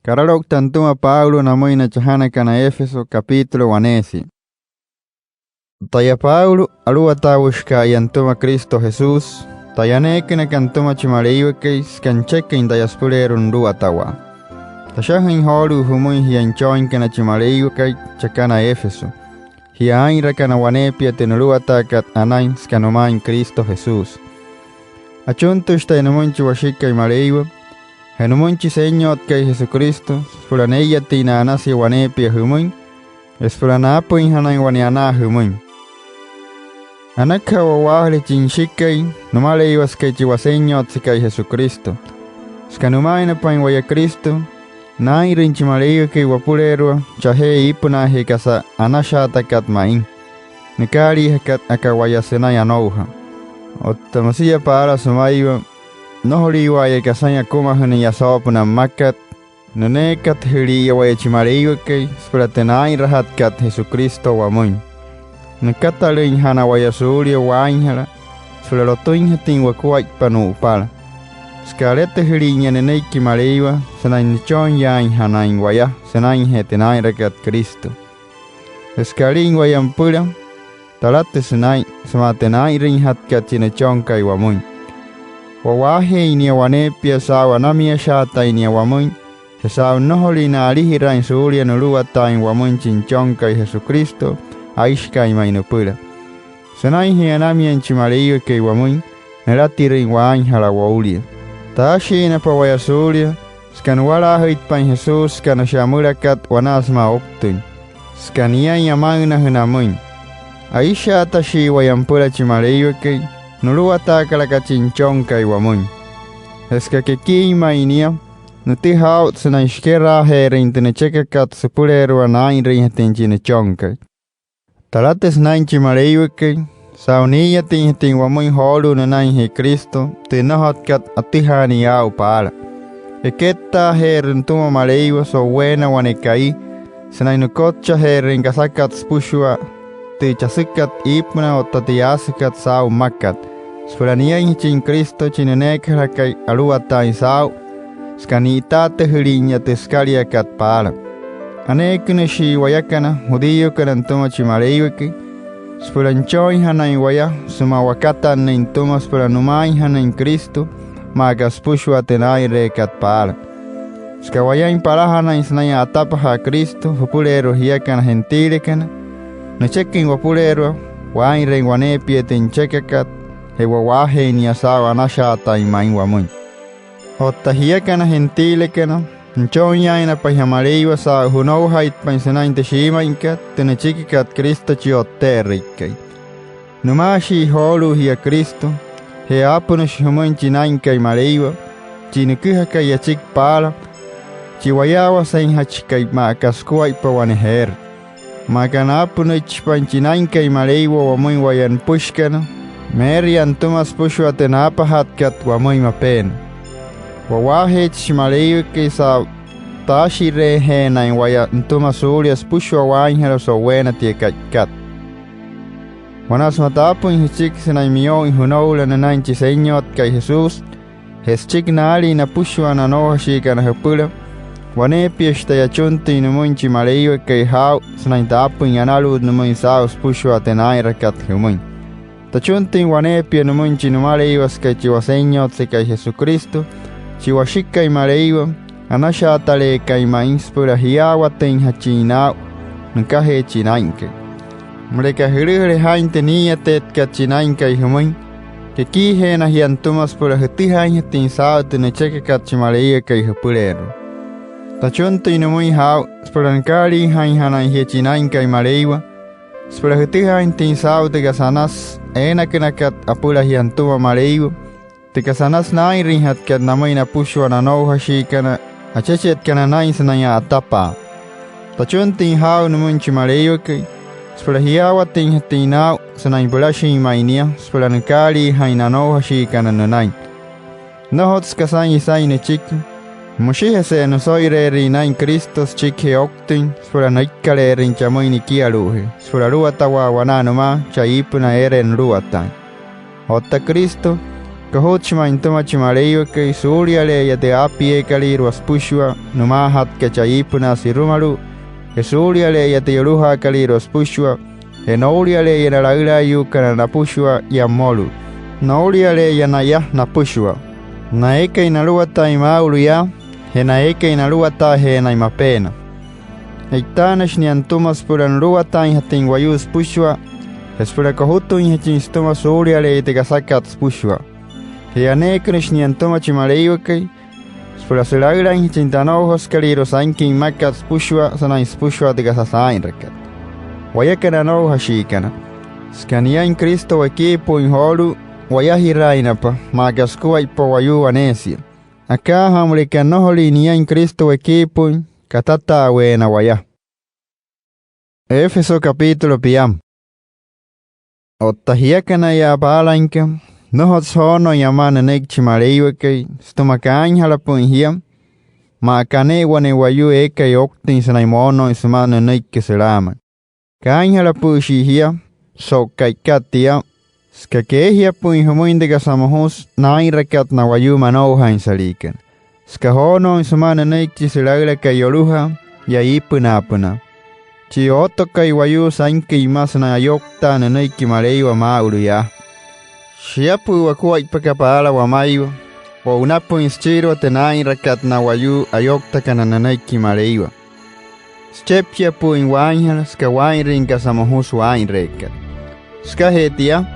Kararok tantuma Pablo namoina chahana kana Éfeso capítulo wanesi. Taya Pablo alua tawushka yantuma Cristo Jesús. Tayanekina kantuma chimareiwekis kanchekin dayaspulero tawa. Tashahin holu humuin hianchoin kana chimareiwekai chakana Éfeso. Hiainra kana wanepia tenuluatakat anain skanomain Cristo Jesús. Achuntush tainamunchi washika imareiwe. Henumunchi señot kay Jesucristo, spulaneya tina anasi wanepia humuin, espulanapo inhanay waniana humuin. Anaka wawahli chinshikay, numale iwas kay chiwaseñot si kay Jesucristo. Skanumaina pain waya Cristo, nairin chimaleyo kay wapulero, chahe ipuna hekasa anashata kat main. Nikari hekat akawayasenay anouha. Otamasiya para sumaywa, nohori waya kasanya kumahani yasopuna makat, nunekat hiri waya chimareiwake, spulatenay rahat kat Jesucristo wamuin. Nakatalin hana waya surya wainhala, spulalotuin hatin wakuait panu upala. Skalete hiri nyanenay kimareiwa, sanain nichon yain hanain waya, sanain hetenay rakat Cristo. Skalin wayampura, talate sanain, samatenay rin hat kat chinechon kay wamuin. Wawahe inia wanepia sawa namia shata inia wamuin, hesaw noholi na alihira in suulia nuluata in wamuin chinchon kay Jesucristo, aishka imainupura. Sanay hianamia in chimareiwe kay wamuin, neratira in wain hala waulia. Taashi na pawaya suulia, skanuwala hait pan Jesus skanashamurakat wanasma optuin. Skania yamagna hunamuin. Aisha atashi wayampura chimareiwe kay, nuluata kalakachinchon kay wamuin. Eskakeki imainia, nuti haut sana iskera herin tinechekakat supulero anain rinhatin chinechon kay. Talates nain chimareiwe kay, sauniya tinhatin wamuin holu nanain he Cristo, tinohat kat atihani au pala. Eketa herin tuma mareiwa so wena wanekai, sanainukocha herin kasakat spushua, tichasikat ipna o tatiyasikat sau makat. Spurania in Cristo chinenekara kay aluata in sau, skanitate hirinya teskalia kat pala. Anekune shi wayakana, hudiyo kanantuma chimareiweki, spuranchoy hana in waya, sumawakata na intuma spuranumay hana in Cristo, magaspushu tenay re kat pala. Skawaya in parahana in snaya atapaha Cristo, hupulero hiyakana gentilekana, nechekin wapulero, wain ren wanepie tenchekakat, hewawahe ni asawa nashata imain wamuin. Otahiyakana gentilekana, nchonya ina pahiamareiwa sa hunauhait pansanain teshima inkat, tenechikikat Cristo chioterrikay. Numashi holu hiya Cristo, he apunush humuin chinain kay mareiwa, chinukuha kay yachik pala, chiwayawa sain hachikay maakaskuay pawaneher. Makanapunich panchinain kay mareiwa wamuin wayan pushkana, Merian tumas pushu atenapahat kat wamuy mapen. Wawahit shimaleiwe kisa tashi rehe na waya tumas ulias pushu awainhero so wena tie kat. Wanas matapo in hichik sinay miyo in hunaula na nanchi señot kay Jesus, heschik na ali na pushu ananoha shika na hapula, wanepiash tayachunti inumunchi maleiwe kay hao sinay tapo in analud numuin saos pushu atenaira kat humuin. Tachuntin wanepia numunchi numaleiwa kay chiwaseñot si kay Jesucristo, chiwashika imaleiwa, anashatale kay mainspura hiawa ten hachinao, nuncahe chinainke. Mrekahirire hainte niya tet kachinain kay humuin, que kihe na hiantumas pura hutihain hatin sao tinecheke kachimaleiwa kay hupulero. Tachuntin numuin hao, spurankari hain hanain hiachinain kay maleiwa, spurahutihain tin sao de gasanas, ena kenakat apula hiantuma mareiwa, te gasanas nain rinhat kat namay na pusho ananoha shikana, achechet kananain sanaya atapa. Tachuntin hao numunchi mareiwa kay, spurahiawa tin hatinao, sanayin bulashi imainia, spurankari hain anoha shikana nanain. Nohots kasan isay ne chiki, Mushihe se no soy rinain Christos chikhe oktin, spuranaikale rin chamoy ni kialuhe, spuraruata wa wananuma, chaipuna eren ruatan. Otta Cristo, Kahochma intuma chimaleiwa ke suuriale ya de apie kalir waspushwa numahat kachayipuna sirumaru. Kesuuriale ya de yoruha kalir waspushwa. Enouliale ya nalaila yukana napushwa ya molu. Nouliale ya naya napushwa. Naeka inaluata imaulu ya. Henaeka inaluata he na imapena. Eitanas ni antumas puran luata hating wayus pushwa. Espera kahutu hating stuma suuriale te kasakat pushwa. Heanekrish ni antuma chimaleiwake. Espera selagra hating tanojos kaliro sanking makat pushwa sana pushwa te kasasain rekat. Wayakana no hashikana. Skania in Cristo equipo in holu. Wayahirainapa magaskuwa ipo wayu anesia. Acá hamrikan noholi ni in Cristo equipo katata wena waya. Éfeso capítulo piam. Ottahiakana ya balanka. Nohots hono yamana nek chimaleiwake. Stomakain halapun hiam. Makane wane wayu eka yoktin sanaimono ismana nek keselama. Kain halapushi hiam. So kaikatia. Skakehia pun humuindega samahus nain rakat na wayu manoha insalikan. Skahono ismana nek chiselagla kayoluha ya ipunapuna. Chi oto kai wayu sanki masna yokta na nek maleiwa mauluya. Shiapu wakua ipakapala wa maiwa. Wa unapu instiro te nain rakat na wayu ayokta kana na nek maleiwa. Schepia pu in wainhal ska wainrin ka samahus wain rekat. Skahetia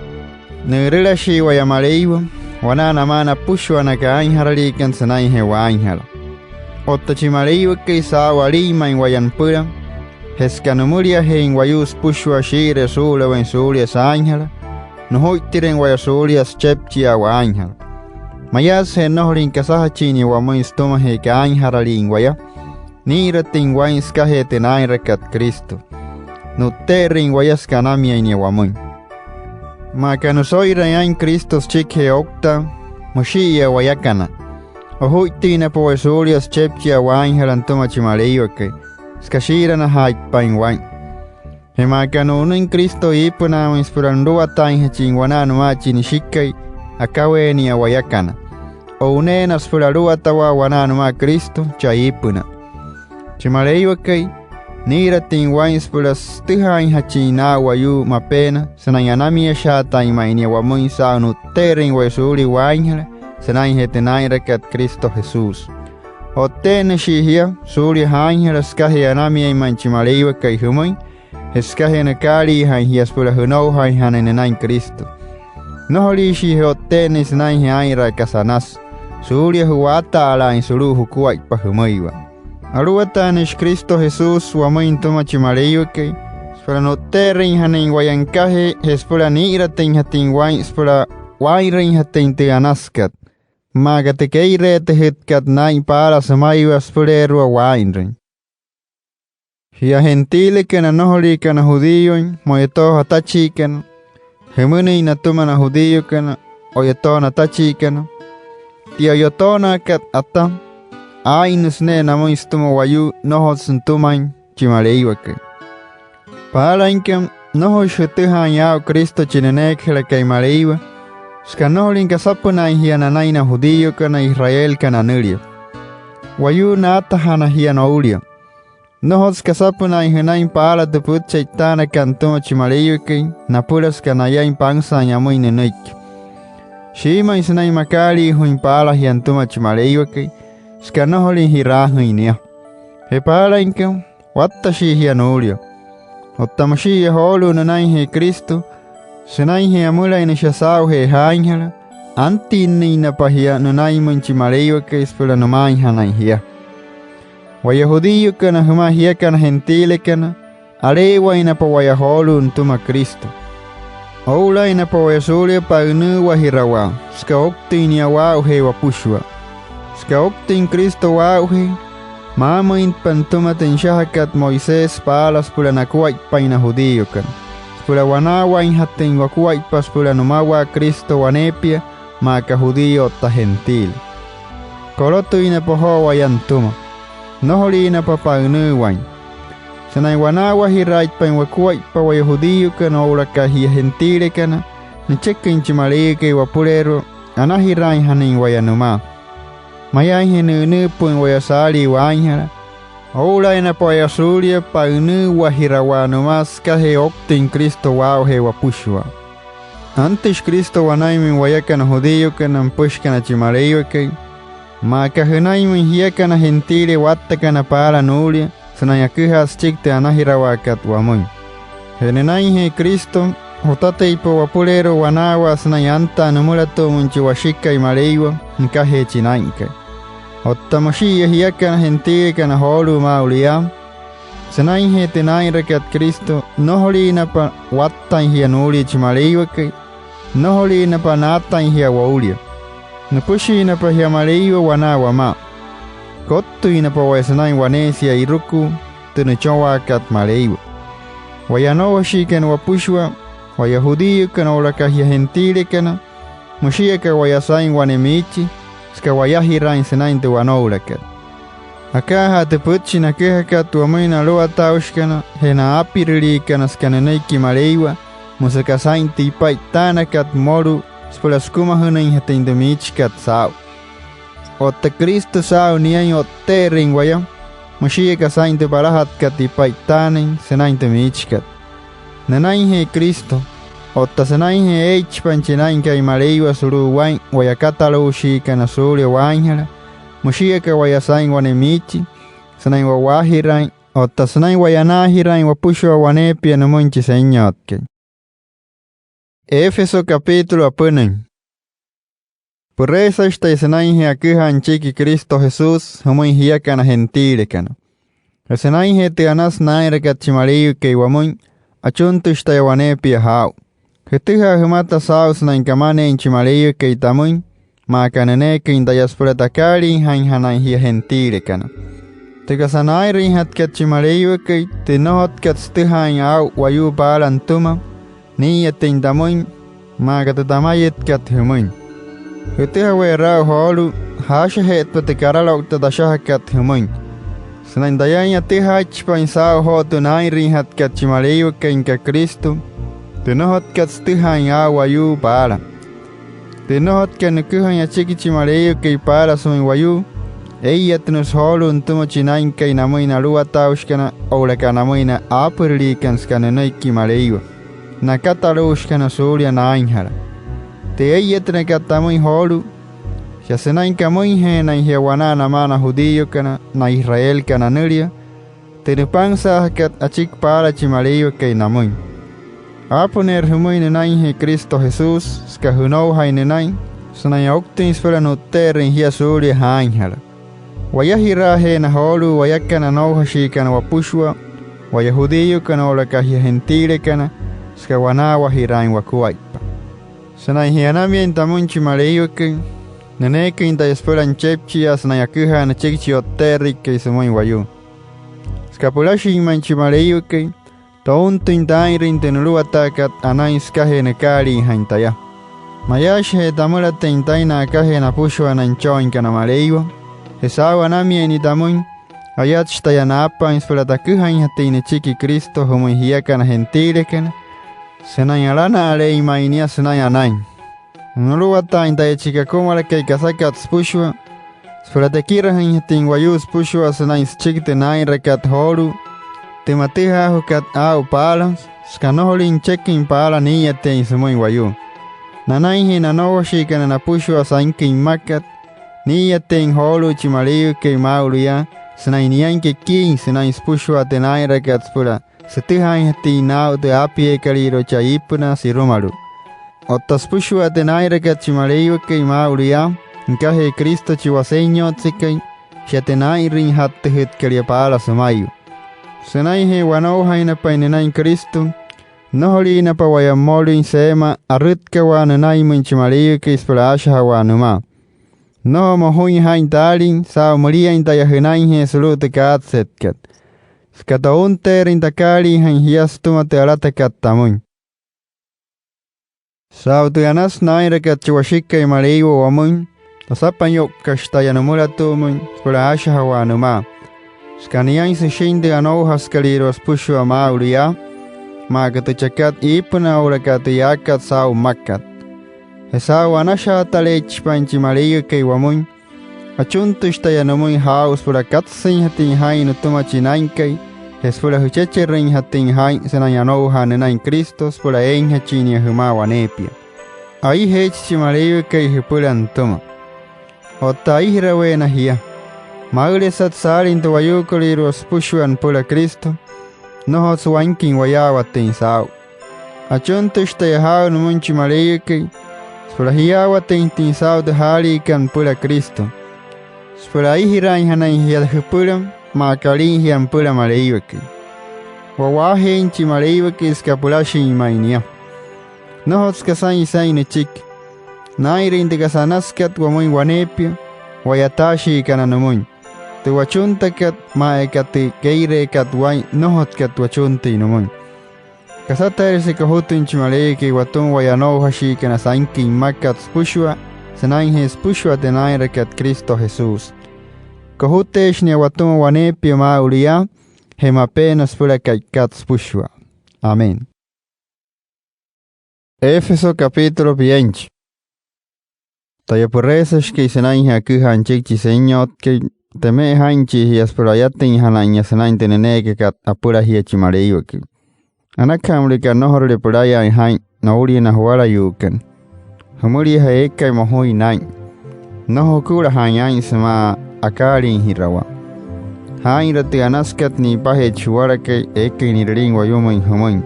Nurila shiwa ya maleiwa, wanana mana pushwa na kainharalikan sanay hewainhala. Otta chimaleiwa kay sawa lima in wayanpura, heskanumulia he in wayus pushwa shire sula wen sulia sainhala, nuhoitiren wayasulia schepchia wainhala. Mayas he nohlin kasaha chini wa muistuma he kainharalin waya, niratin wainska he tenain rekat Kristo. Nuterin wayas kanamia in yawamun. Makanusoira ya in Kristos chikhe okta, moshia wayakana. Ohuitina po esulias chepchia wainhalantuma chimaleiwake, skashira na haipain wain. Hemakanu in Kristo ipuna inspirandua tain hechingwananu machi ni shikai, akawe ni wayakana. O unena spirarua tawa wananu ma Kristo cha ipuna. Chimaleiwake, niratin wains pulas tihain hachina wayu mapena sanayanami shata imainia wamun saunu terin waisuli wainhala sanain hetenain rekat Cristo Jesus. Otene shihia suli hainhala skahianami imanchimaleiwa kai humui eskahiana kali hain hias pula hunou hain hanenain Cristo. Noholi shihi otene sanain hainra kasanas suli huata ala insulu hukuwa ipahumuiwa. Aruatanes Cristo Jesus wamaintuma chimaleiwake spara no terrin hanin wayankaje espora niratin hatin wain spora wairin hatin te anaskat magate keirete hitkat nain para samaiwa sporerua wainrin. Hia gentile kana noholi kana judioin moyeto hatachikan hemuni natuma na judio kana oyeto natachikana tia yotona kat atam Ainus ne namo istumo wayu noho suntumain chimaleiwake. Para inkem noho shutuhan yao Cristo chinenek helakay maleiwa. Skanoholin kasapuna hiananaina judio kana Israel kana nulia. Wayu naatahana hianoulia. Noho kasapuna hinain para tuput chaitana kantuma chimaleiwake napulas kanayain pangsa nyamuin nenek. Shima isnai makali huin para hiantuma chimaleiwake. Skanoholin hirahuinia. Hepala inkem, wattashi hianulia. Ottamashi holu nanai he Kristo, senai he amula inishasau he hainhala, antinni napahia nanai munchimaleiwake ispula numain hanai hia. Wayahudiyo kana huma hia kana gentile kana, arewa inapa wayaholu untuma Kristo. Oula inapa wayasulia pagnu wahirawa, ska okti wau he wapushwa. Ska oktin Cristo wauhe, mama in pantuma tenshahakat Moisés palas pula nakuait paina judio kan. Spula wanawa in hatin wakuait pas pula numawa Cristo wanepia, maka judio ta gentil. Kolotu ina poho wayantuma, noholi ina papagnu wain. Sanay wanawa hirait pain wakuait pa wayahudio kan oula kahia gentile kana, ni chekin chimalike wapulero, anahirai hanin wayanuma. Mayai henu pun wayasali wanyara. Oula ina poya sulia pa unu wahirawanumas kahe oktin Cristo wao he wapushwa. Antes Cristo wanaimin wayakana judío kana pushkana chimareyo ke. Ma kahenaimin hiakana gentile wattakana para nulia. Sanayakihas chikte anahirawakat wamun. Henenai he Cristo. Hotate ipo wapulero wanawa sanayanta numulato munchi washika imareiwa nkahe chinainke. Ottamoshia hiakana gentie kana holu maulia. Sanai he tenai rakat Cristo noholina pa wattain hianuli chimareiwa ke. Noholina pa natain hia waulia. Nupushina pa hiamareiwa wanawa ma. Kottu ina pa wasanai wanesia iruku tunuchowa kat mareiwa. Wayanowa shiken wapushwa. Wayahudi kana olakahia gentile kana mushika wayasain wanemichi ska wayahirain senainte wanoulakat. Akaha te putchina kehakat tuamaina loa taushkana hena apirili kana skananaiki mareiwa musakasain tipai tanakat moru spolaskuma hunain hatindemichkat sao. Otta Cristo sao niain otterin waya mushika sainte barahat katipai tanin senainte michkat. Nanai he Cristo, otta sanai he eich panchinain kai mareiwa suru wain wayakatalo shika na suri wainhala, mushika wayasain wanemichi, sanai wawahirain, otta sanai wayanahirain wapushwa wanepia na munchi senyotke. Éfeso capítulo apunen. Por eso está sanai he akihan chiki Cristo Jesús, humui hiaka na gentile kana. Sanai he te anas naira kachimareiwa ke wamun, achuntu ishtayawanepia hao. Ketiha humata saus na inkamane inchimareyo ke itamun, makanane ke indayaspuratakari hanhanai hia gentile kana. Tikasanai rinhat kachimareyo ke tinohot katstihan au wayu palantuma, niya tindamun, makatatamayet kathumun. Ketiha werao holu, hashahet patikaralok tadashaha kathumun. Sanandayanya tihach pansao hotu nairi hat kachimareyo ke inka Cristo, tinohot katstihan wayu para. Tinohot kanukuhan ya chikichimareyo ke para sumi wayu, eyat nus holu untumo chinain ke namuina lua taushkana oulaka namuina apurlikan skananaiki mareyo, nakatalushkana surya nainhara. Te eyat nakatamuin holu, ya senain kamuin he na hiawanana mana judío kana na Israel kana nuria, tenupansa kat achik para chimareyo ke namuin. Aponer humuin nain he Cristo Jesús, skahunou haininain, sanay oktin isfera nuterin hia suri hainhala. Wayahira he na holu wayakana nouhashi kana wapushwa, wayahudío kana olakahia gentile kana, skawanawa hirain wakuaipa. Sanay hianamien tamun chimareyo ke, Neneke inta esperan chepchias na yakuha na chekchi oterri ke sumoi wayu. Skapulashi manchimareyu ke tountu intairin tenulu atakat anais kahe nekari haintaya. Mayash he tamula teintaina kahe na pushwa na nchoin kana mareyu. Hesawa namie ni tamun ayat shtayana apa inspiratakuha inhateine chiki Cristo humui hiaka na gentile kana. Senayalana ale imainia senayanain. Nuluwata inta chika kumala ke kasakat spushwa. Spuratekira hinting wayu spushwa sanais chikte nai rakat holu. Tematiha hukat au palas. Skanoholin chekin pala niyate insumui wayu. Nanai hi nanowashi kana na pushwa sainkin makat. Niyate holu chimaliu ke maulia. Sanainian ke king sanais pushwa tenai rakat spura. Setiha hati nau te apie kaliro chaipuna sirumaru. Ottas pushua tenaira kachimareyo ke mauria, nkahe Cristo chiwaseño tsikai, shatenairin hatte hit kariapala sumayu. Senai he wanauha ina painenain Cristo, noholi ina pa wayamolin sema arutka wananai munchimareyo ke isparasha wanuma. No mohuin hain talin, sao maria inta yahenain he salute katsetkat. Skataunter intakari hain hiastuma te alatakat tamun. Sautuyanas naira kachiwashika imareiwa wamun, tasapanyok kashtayanumura tumun, spura asha hawanuma. Skaniyan se shinde anohas kaliros pushwa mauria, makatuchakat ipuna urakatuyakat sau makat. Esau anasha talech panchi mariyo kay wamun. Achuntush tayanumun haus pura katsin hatin hain utuma chinainkay. Es pura hucheche rin hatin hain senayano hanenain Kristos pura enha chinia humawa nepia. Ahí hechi mariyo kay hipura antuma. Ota ihrawe na hiya. Magre sat salin to wayukoliru spushuan pura Kristo. Noho suankin wayawa tin sao. Achuntush tayahao numunchi mariyo kay. Spura hiyawa tin sao de hali kan pura Kristo. Spura ihiran hanay hiyad hupuram. Makalin hiyan pura mariyo kay. Wawahin chi mariyo kay skapulashi imainia. Nohos kasan isay ni chik. Nairin de kasanaskat wamoy wanepia. Wayatashi kananamoy. Te wachunta kat maekati keire kat way nohot kat wachunta inamoy. Kasata erse kahutun chimaleya ke watun wayano hashi kanasankin makat spushwa. Sanainhe spushwa tenaira kat Cristo Jesús. Kahutesh ni watun wanepia maulia. Hemapenas pura kat spushwa. Amén. Éfeso capítulo 20. Tayapurresas que senain hakuhan chikchi señot que teme hanchi hias purayatin hanain senain teneneke kat apura hiachi mareyuki. Anakamrika nohorle puraya hain nauri na huara yukan. Hamuri haeka mohoi nain. Nohokura hain sama akarin hirawa. Hain rati anaskat ni pahe chuara ke eke ni ring wayumoin hamoin.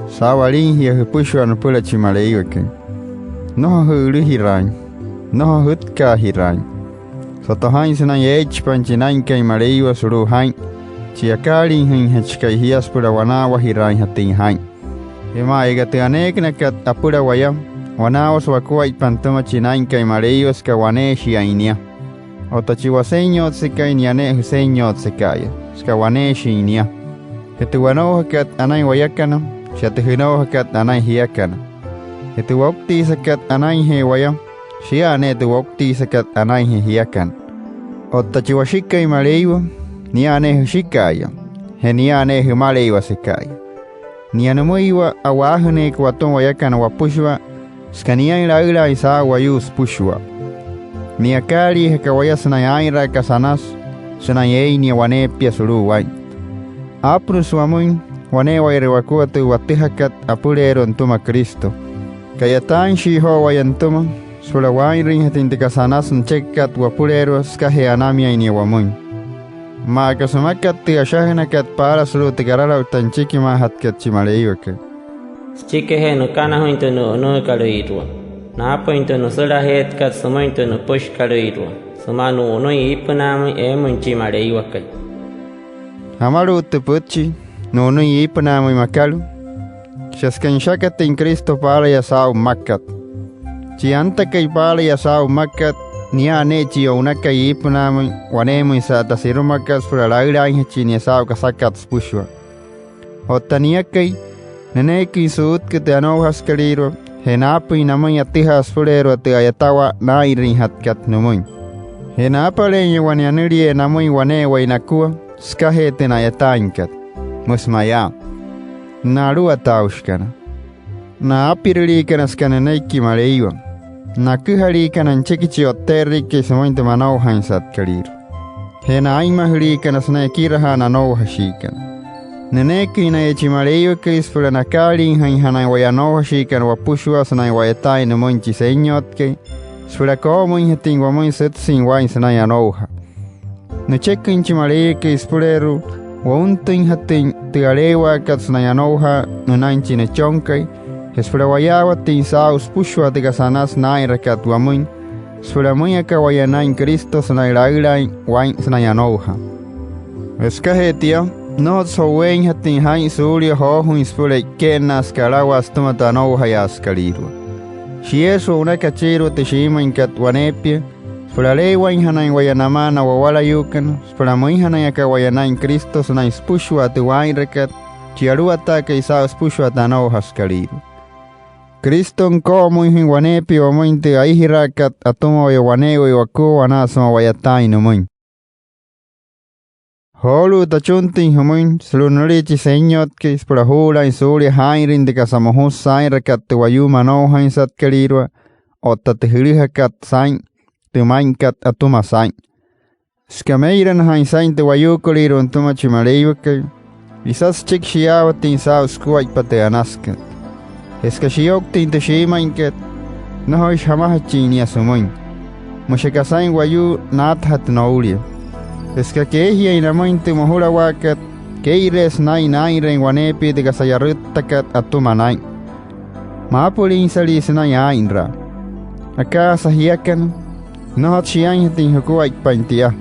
Sawarin hia hupushuan pura chimareyuki. Nohuru hirain. Noho hutka hirain. Soto hain sena yech panchinain kay mareyo suru hain. Chiakarin hin hechkay hias pura wanawa hirain hatin hain. Ema egate anek nakat apura wayam. Wanawas wakua ipantuma chinain kay mareyo ska wane shiainia. Otachiwaseño tsikay niane huseño tsikaya. Ska wane shiinia. Hetu wano hakat anay wayakana. Shatuhino hakat anay hiakana. Hetu wapti sakat anay he wayam. Shia ne tu wokti sakat anay hiyakan. Otachiwashika y maleiwa, ni ane hushikaya. He ane humaleiwa sekaya. Ni anemuiwa awahune kwaton wayakan wapushwa, skania ila isa wayus pushwa. Ni akari hekawaya sanayaira kasanas, sanayei ni wanepia suru wai. Aprus wamun, wanewa irewakuatu watihakat apurero ntuma Kristo. Kayatan shiho wayantuma, Sura wairin hatin de kasanas nchekat wapurero skahe anamia ini wamun. Ma kasamakat te ashahena kat para suru te garara utanchiki ma hatkat chimaleiwake. Chike he no kana hointo no kaloirwa. Na apo into no sura het kat sumointo no push kaloirwa. Sumanu no ipanam emun chimaleiwake. Hamaru te puchi no ipanam makalu. Shaskan shakat in Cristo para ya sao makat. Chianta kay pala ya sao makat niya ne chiyo unaka ipunami wanemu isa tasiru makas pura laira inhachi niya sao kasakat spushwa. Otaniya kay neneki suut kete anohas kaliro henapu inamoy atihas purero te ayatawa na irin hatkat numoy. Henapa lenye wanianirie namoy wanewa inakua skahete na yatainkat. Musmaya. Narua taushkana. Na apirili kanaskananeki mareiwa. Na kuhari kanan chekichi oterri ke samointe manau hansat kalir. Hena aima huri kanasna kiraha na no hashikan. Neneki na echimareiwa kis pura nakari hana wayano hashikan wapushwa sana wayatai no monchi señot ke. Sura como inhatin wamoy setsin wain sana yanoha. No chekin chimareiwa kis pureru wauntin hatin tiarewa katsna yanoha no nanchi ne chonkai. Espera wayawa tin saus pushwa de kasanas naira kat wamun. Espera muya ka wayanain Cristo sanayrairain wain sanayanoha. Eskahetia no sowen hatin hain suria hohun espera kenas karawas tomatanoha yaskaliru. Si eso una kachiro te shima in kat wanepia. Espera lewain hanain wayanamana wawala yukan. Espera muy hanain ka wayanain Cristo sanay pushwa te wain rekat. Chiarua taka isaus pushwa tanoha skaliru. Kriston como hin wanepi wa mointe aihirakat atomo ya wanewe wa ko wanasoma wayatai no moin. Holu tachuntin humoin slunrichi señot que spura hula in suri hairin de kasamohus sairakat te wayuma no hainsat kalirwa otta te hilihakat sain te mainkat atuma sain. Skameiran hain sain te wayukoliru antuma chimaleiwake. Isas chik shiawatin sao skuay pate anaskat. Eska shioktin te shimainkat. Nohoish hamahachin yasumoin. Mushakasain wayu nathat naulia. Eska kehia inamoin te mohula wakat. Keires nai ren wanepi de gasayarutakat atuma nai. Maapulin salis nai ainra. Aka sahiakan. Nohat shiain hatin hukuay paintia.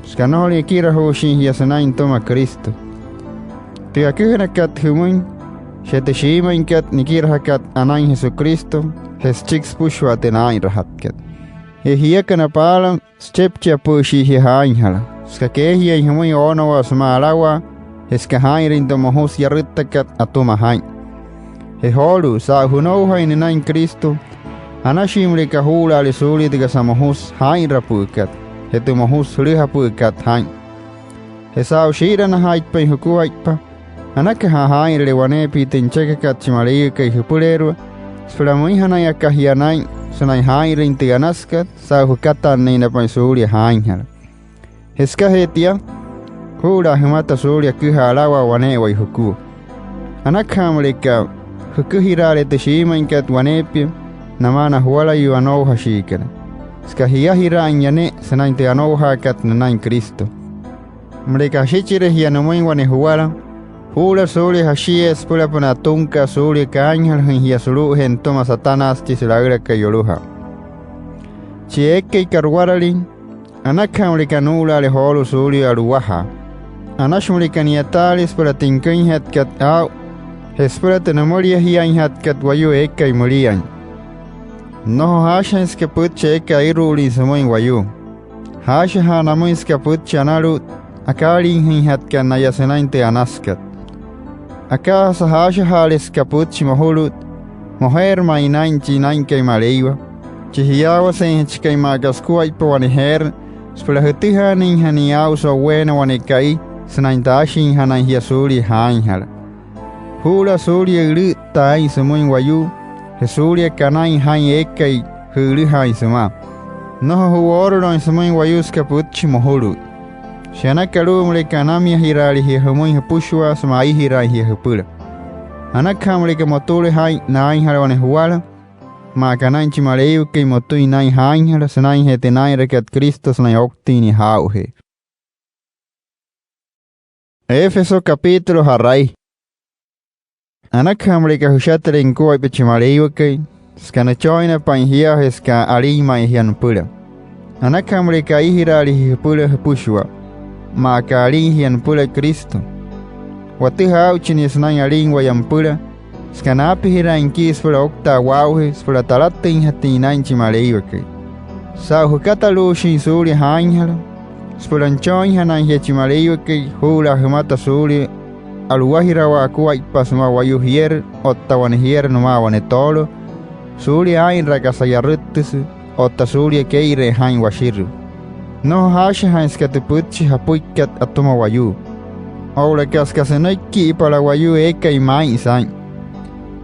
Skanoli kira hoshin hiasanain toma Cristo. Te akihanakat humuin. Shete shimainkat nikirahakat anain Jesucristo. Hes chicks pushwa tenain rahatkat. He hiakana palam stepcha pushi hihainhala. Skakehia humuin onawa sumalawa. Eska hairin to mohos yarutakat atuma hain. He holu sa hunou hain nain Cristo. Anashimri kahula alisuli tiga sa mohos hain rapukat. He tu mohos lihapukat hain. He sa ushira na hait pa hukuait pa. Anaka hain lewanepi tinchekakat chimaliu kay hupuleru. Spramui hanaya kahianain sunay hairin tiganaskat sa hukatan na pa suli hain hala. Heska hetia. Hula humata sulia kyhalawa wanewa huku. Anakhamlika hukuhirale te shimainkat wanepi namana huala yu anouha shikana. Skahiyahira anyane sanainte anouha kat nanain Cristo. Mleka shichire hianamoin wane huala. Hula sulia hashie spula puna tunka sulia kaanyal hiya sulu hentoma satanas tisulagra kayoluha. Chieke karwaralin. Anakhamlika nula le holu sulia aluwaha. Anashmulika niatalis para tinkain hatkat au. Hespera tenamoria hiain hatkat wayu eka y murian. No hasha iskaput cheka iruli samoin wayu. Hasha hanamo iskaput chanalu. Akali hin hatkan nayasanainte anaskat. Aka sa hasha halis kaput chimahulut. Moher mainain chinain kay maleiwa. Chihiawa sen chikay magaskuay pa waniher. Spulahutiha ning haniaw so wena wanikai. Sanaintashin hanan hiasuli hainhala. Hula suli iri tai samoin wayu. Hesuli kanain hain ekai huli hain sama. Noho huoro samoin wayu skaputchi mohulu. Shanakalu mle kanami hirali hi hamoin hapushwa samai hirai hi hapula. Anakamle ke motule hain nain halwane huala. Ma kanain chimaleu ke motui nain hainhala sanain hete nain rekat Cristo sanai oktini hauhe. Éfeso capítulo harai. Anakhamlika hushatele inkuay pechimaleiwakay. Skanachoina panhia heska alima hian pula. Anakhamlika ihirali hipula hapushwa. Maka alin hian pula Cristo. Watiha auchini snain alin wayan pula. Skanapi hira inkis pula okta wauhe spula talatin hatinain chimaleiwakay. Sa hukatalu shin suli hainhala. Spulanchoin hanan hiachimaleiwa ke hula humata suli aluwahira wa kuwa ipasuma wayu hier otta wane hier numa wane tolo suli ain rakasayaruttis otta suli keire hain washiru. No hasha hain skatuputchi hapuikat atuma wayu. Oula kaskasenoikki ipala wayu eka imain sain.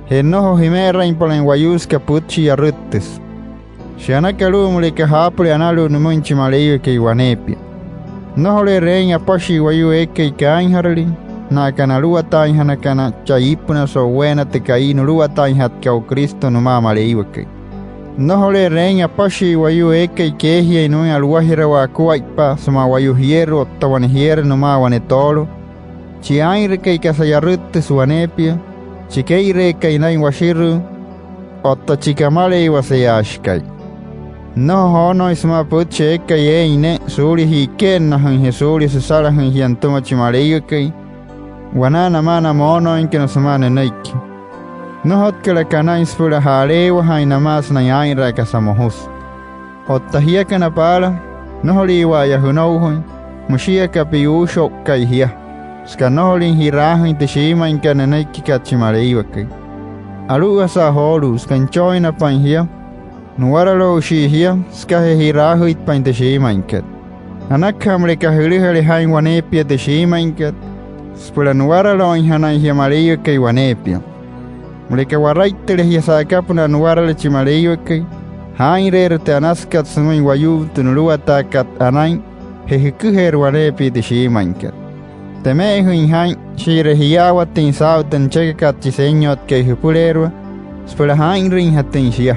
He noho himera impalen wayu skaputchi yaruttis. Shanakalu mulika hapuli analu numunchimaleiwa ke iwanepi. Nohole rein apashi wayu eke kain harali. Na kanalua tain hanakana chaipuna so wena te kainu lua tain hat kau Cristo no mama leiwake. Nohole rein apashi wayu eke kehia inui aluahira wa kuaipa suma wayu hieru ottawane hier no mawane tolo. Chiain reke kasayarute suanepia. Chikei reke inain washiru. Otta chikamale iwaseyashkai. No hono isma puche eka ye ine suli hiken na han suli susala han hiantuma chimaleiwake. Wanana mana mono inke no samane naiki. No hot kala kana inspura halewa haina mas na yain raka samohus. Otta hieka na pala. No holiwa ya hunauhun. Mushia kapiusho kai hia. Ska no holin hirahin te shima inka na naiki kachimaleiwake. Aluga sa holu skanchoi na pan hia. Nuwaralo shihia skahe hirahu itpain te shimainkat. Anakhamle kahilihali hain wanepia te shimainkat. Spula nuwaralo inhanai hiamaleyo kay wanepia. Mulika waraitele hiasakapuna nuwarale chimaleyo kay. hainrer te anaskat sumay wayu tunuluata kat anay hehikuher warepi de shimankat. Teme huin hain shire hiawat tin sautan chekakat chisenyot ke hupulerwa spela hain ring hatin shia.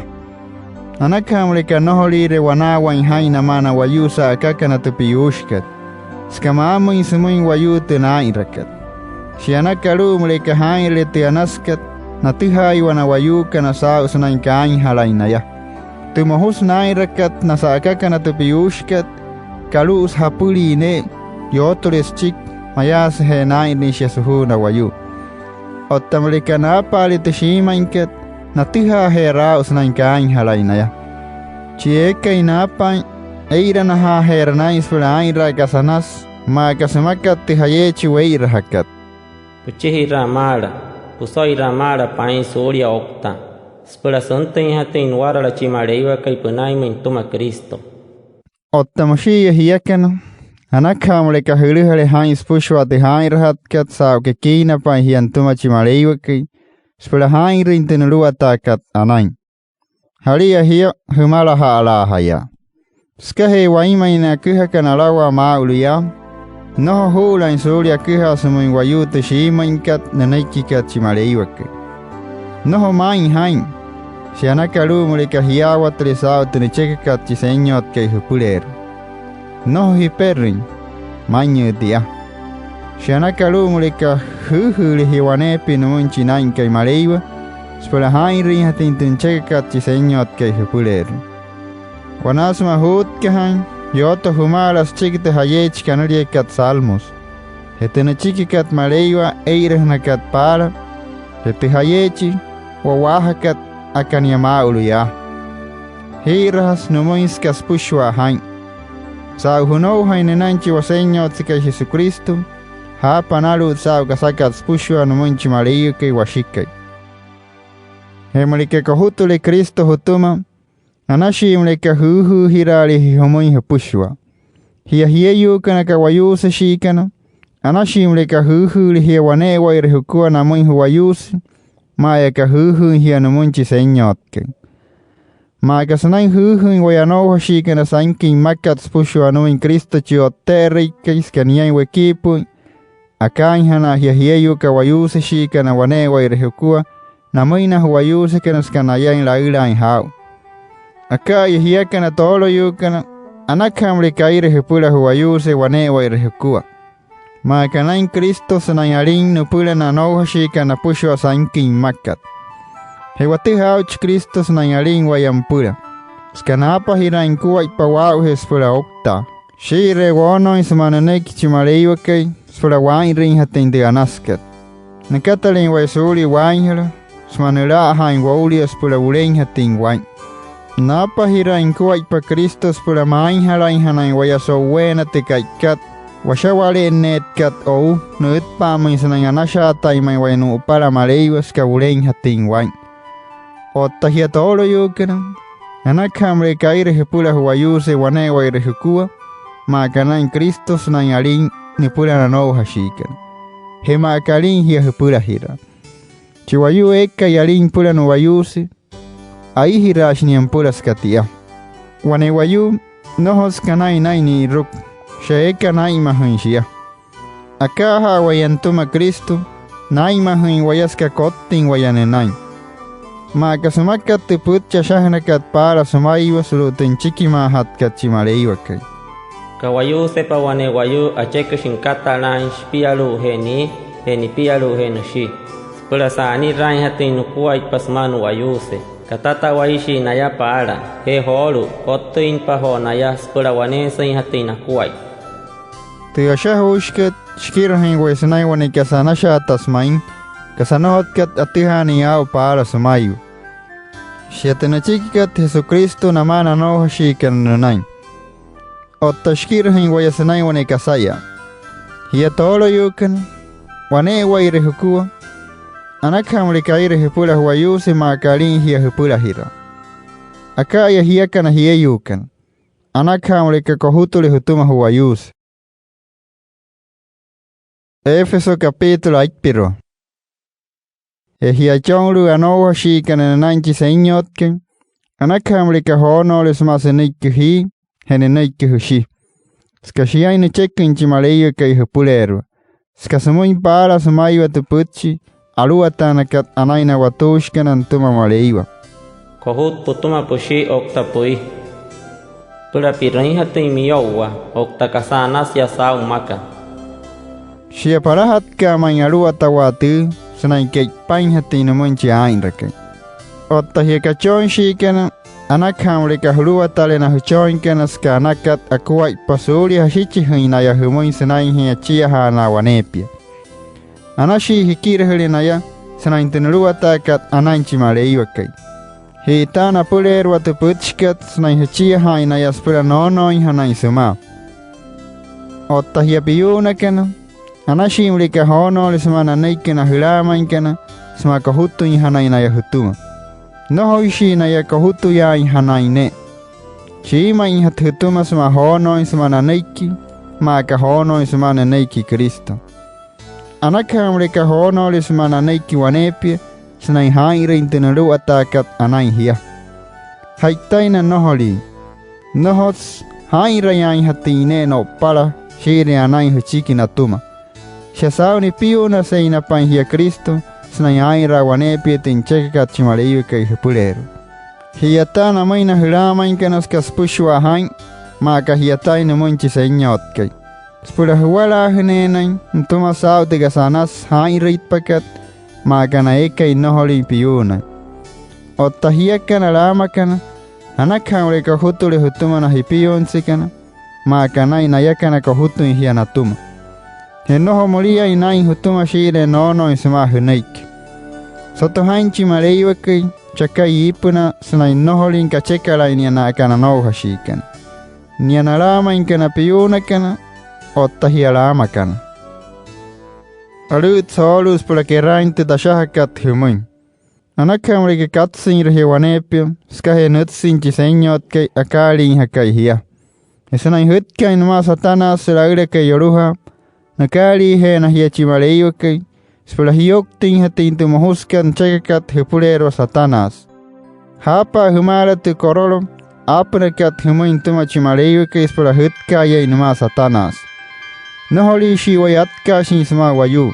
Anakamrika noholire wanawa in hain namana wayusa akakana tupiushkat. Skamamu in sumuin wayu tunairakat. Shianakalu mrika hain lete anaskat natuhai wana wayu kana sau sunain kain halainaya. Tumohus nairakat nasa akakana tupiushkat kalus hapuli ne yotoles chik mayas he nain nisha suhuna wayu. Otamrika napali tishimankat natuha he raus nain kain halainaya. Chieka inapan eira naha hernais fulaira kasanas ma kasamakat tihayechi weira hakat. Puchihira mala, pusoira mala pain soria okta. Spela sonten hatin warala chimareiwa kai punaimen tuma Cristo. Ottamoshia hiakano anakamle kahuluhale hains pushwa de hairhat kat sao ke kina pa hian tuma chimareiwa kai spela hairin tenuluata kat anain. Halia hiyo humala hala haya. Skahe waimaina kyha kanalawa mauluya. Noho hula in solia kyha sumuin wayute shiimankat nanaikikat chimareiwake. Noho main hain. Sianakalu mulika hiawa trisao tunichekakat chisenyot ke hupuleru. Noho hiperrin. Main dia. Sianakalu mulika huhuli hiwanepi numunchi nain kai mareiwa. Spela hainrin hatin tunchekakat chisenyot ke hupuleru. Wanasma hut kehan yoto humalas chikite hayech kanuriekat salmos. Hetene chikikat mareiwa eirehnakat para. Hete hayechi wawahakat akanyamauluya. Hirahas numuiskas pushwa hain. Sao hunou hainenanchi wasenyot sika Jesucristo. Ha panalu sao kasakat pushwa numunchi mareiwa ke washikai. Hemalike kahutule Kristo hutuma. Anashi mleka huhu hirali hihomoi hapushwa. Hia hieyu kana kawayusa shikana. Anashi mleka huhu lihia wanewa irihukua na moi huwayusi. Maya ka huhu hia numunchi senyotke. Maya kasanay huhu wayanoha shikana sainking makat spushwa nuin Kristo chioterike iskaniay wekipu. Akain hana hia hieyu kawayusa shikana wanewa irihukua. Na moi na huwayusi kana skanayain la ilain hao. Aka yahiakana tolo yukana anakamle kaire hepula huwayuse wanewa irehukua. Makanain Kristo sanayarin nupula na nohashika na pushwa sainkin makat. Hewati hauch Kristo sanayarin wayampula. Skanapa hirain kuwa ipawau hespula okta. Shire wono ismananeki chimareiwa kay spula wainrin hatindi anaskat. Nakatalin waisuli wainhela smanula hain wauli espula ulein hatin wain. Napa hirain kuwa ipa Kristo spula main halain hanain wayaso wena tekaikat. Washawale net kat ou nuit pamin sanang anasha taimay waynu upala maleiwas ka ulein hatin wain. Otta hiya tolo yukana. Anakamre kaire hepula huwayuse wanewa irehukua. Makanain Kristo sanang alin nipula nanow hashikan. Hema akalin hiya hepula hira. Chiwayu eka yalin pula nuwayuse. Ai hirash ni ampulas katia. Wanewayu nohos kanay ni ruk. Sheeka naima hunshia. Akaha wayantuma Kristo. Naima hun wayaska kotting wayanenay. Makasumakat tiputcha shahnakat para sumaywa sulutin chikimahat kachimareiwakay. Kawayu sepa wanewayu achekashin katalan shpialu heni pialu henushi. Spula saani rain hatin nukua ipasmanu wayuse. Katata waishi naya para. He holu kottuin paho naya spula wanesain hatin nakuai. Tiyasha hushket shkirahin waisanay wanikasanasha tasmain. Kasanohotkat atihani yao para sumayu. Shiatanachikikat Jesucristo namana noho shikananain. Ottashkirahin waisanay wanikasaya. Hiya tolo yukan. Wane wairehukua. Anakamle kaire hepula huwayuse makalin hiya hepula hira. Akaya hiya hiya yukan. Anakamle kakohutule hutuma huwayuse. Éfeso capítulo 1. Hiya chonglu anowa shikanananchi señotken. Anakamrika honoles masenikhi, henenikhi. Skashia in a check in Chimaleyo kay Hupulero. Skasamoin para Samayo at the Puchi, Aluatanakat Anaina Watoshkan and Tuma Maleiwa. Kohut putuma pushi oktapui. Pura pirrinhate miowa, oktakasanas yasa umaka. Shia parahat ka Mangaluatawatu, Sanai Pain Hatina Munchi Ainrake. Otta Hiekachon Shikan, Anakamrika Huluatalena Huchoinkanas Kanakat, a quite pasuli Hashichi Hinaya Humoin Sanai Chia Hana Wanepia. Anashi Hikirhelinaya, Sanaintenuatakat Ananchi Maleiwake. Hitana puler wat de putskat snai hachia haina yaspura no hanai suma. Otta hiapiuna kana. Anashimlika hono lismana neikena hilama kana. Smaka hutu hanaina ya hutuma. No hoishi na ya kahutu ya hanaine. Chima hutuma sma hono smana neiki. Maka hono smana neiki Kristo. Anakamlika hono lismana neiki wanepia. Snai haire intenalu atakat anai hia. Haitaina noholi. Nohots haire yang hatine no pala shire anai huchiki na tuma. Shasauni piuna seina pan hia Kristo. Snai haira wanepi tinchekakat chimaleyu kay hupulero. Hiatana maina hirama inkanas kaspushwa hain. Maka hiataina munchi seinyot kay. Spula huwala hinenain. Ntuma sao tigasanas haire itpakat. Makana eka inoholi piuna. Ottahiakana lamakana. Anakamre kahutule hutumana hipionsikana. Makana inayakana kahutu hianatuma. Henoho molia inai hutuma shire nono isma hunaik. Soto hanchi maleiwake chakai ipuna sna inoholi inkachekala inianakana no hashikana. Nianalama inkana piuna kana. Ottahialamakana. Alut solus por que rainte da shahakat humun. Anakamrika katsin rehewanepio, skahe nutsin chisenyot ke akali hakai hia. Esana hutka in ma satana selaure ke yoruha, nakali he na hia chimaleyo ke, spolahioktin hatintu mohuskan chekakat hupulero satanas. Hapa humara tu korolo, apnakat humun tuma chimaleyo ke spolahutka ye in ma satanas. Noholi shi wayatka shi isma wayu.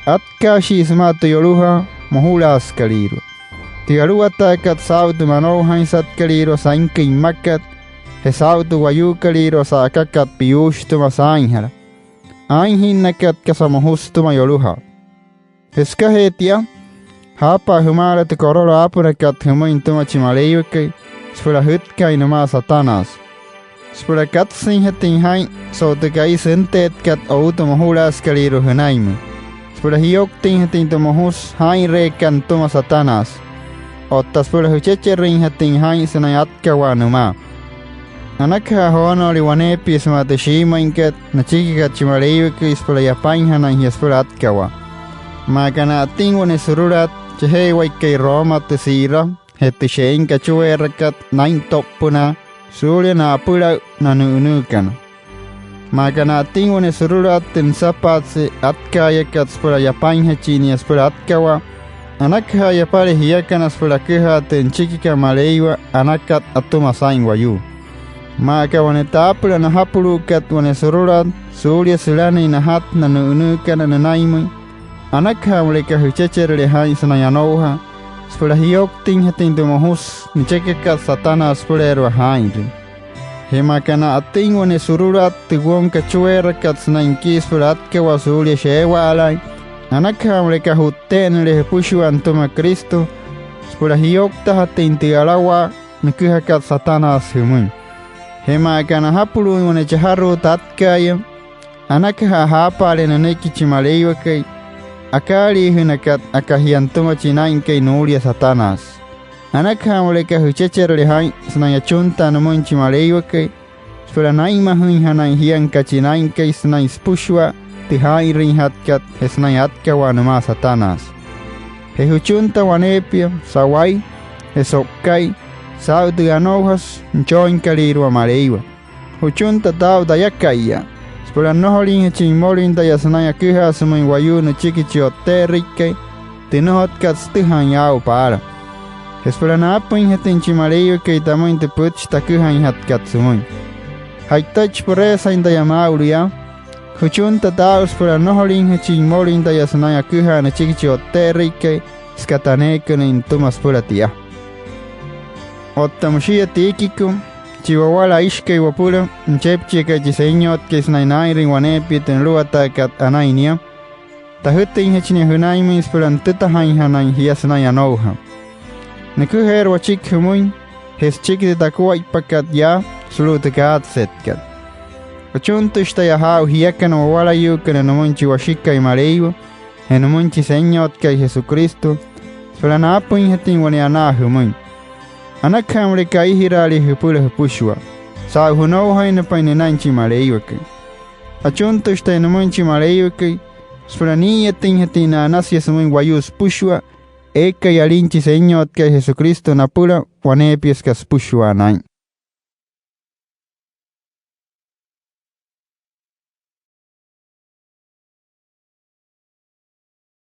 Atka shi isma tu yoruha mohula askaliru. Tiaruata kat sautu manohan sat kaliru sainke imakat. He sautu wayu kaliru sa akakat piushtu masainhara. Ainhin nakat kasamohustuma yoruha. Heskahetia. Hapa humara tu korolo apurakat humointuma chimaleyuke. Spura hutka inuma satanas. Spura katsin hatin hain, so te kai sentet kat auto mohula askaliru hunaimu. Spura hioktin hatin to mohus hain rekan tuma satanas. Otta spura huchecherin hatin hain sanayat kawanuma. Anakha hono liwanepi smate shima inket na chiki kat chimaleyuke spura yapain hanan hi spura atkawa. Makana atingwane sururat chehe waikai Roma te sira, heti shein kachuerakat nain toppuna. Sulia na apura na nunukan. Makana tingwane sururat tin sapatse atkaya kat spura yapain hachini spura atkawa. Anakha yapare hiakan spura keha tin chikika maleiwa anakat atuma sain wayu. Maka wane tapura na hapuru kat wane sururat sulia silani na hat na nunukan na naimui. Anakha mulika huchechere hain sanayanoha. Spura hioktin hatin tumohus ni chekeka satana spurero hainri. Hemakana atingwane sururat tiguon kachuera katsna inki spurat ke wasulia shewa alai. Anakamreka hutten le pushu antuma Kristo. Spura hiokta hatin tialawa nikuha kat satana humun. Hemakana hapulu wane chaharu tatkaya. Anakaha hapale na neki chimaleyo kay. Akali hunakat akahiantuma chinain kay nulia satanas. Anakamreka huchechere hain snaya chunta namun chimaleyo kay. Spura naima hun hanan hian kachinain kay snay spushwa tihain rin hatkat hesnayat wanuma satanas. Hehuchunta wanepia sawai hesokkai saudu anohas nchoin kaliru amaleiwa. Huchunta tau dayakaya. Spura noholin chimolin dayasnaya kiha sumin wayu no chiki chiote rikke tinohot kat stihan yao para. Esperana apin hetinchi maleyo que tamoin te puch takuhan hat katsumuin. Haitach por esa inda yamauru ya. Huchun tataus por anoholin hechin molin da yasanaya kuhan chikichi oterrike skataneke in tumas puratia. Ottamushia tikiku. Chihuahua ishke wapura, nchepchi que chiseñot que es nainairin wanepit en luata kat anainia. Tahutin hechini hunaimis perantita hain hanain hias nayanouha. Nekuher wachik humuin, hes chik de takua ipakat ya, sulutekat setkat. Ochuntushta yahau hiakan wawala yukan en omunchi washika y mareivo, en omunchi señot que Jesucristo, peranapuin hetin waniana humuin. Anakamre kai hirali hupula hupushwa. Sa huno haina paine nanchi maleiwake. Achuntushta en omunchi maleiwake, Sprania tinhatina nasia sumin wayus pushwa, eka yalinchi señot que Jesucristo napura, wanepies kas pushwa nain.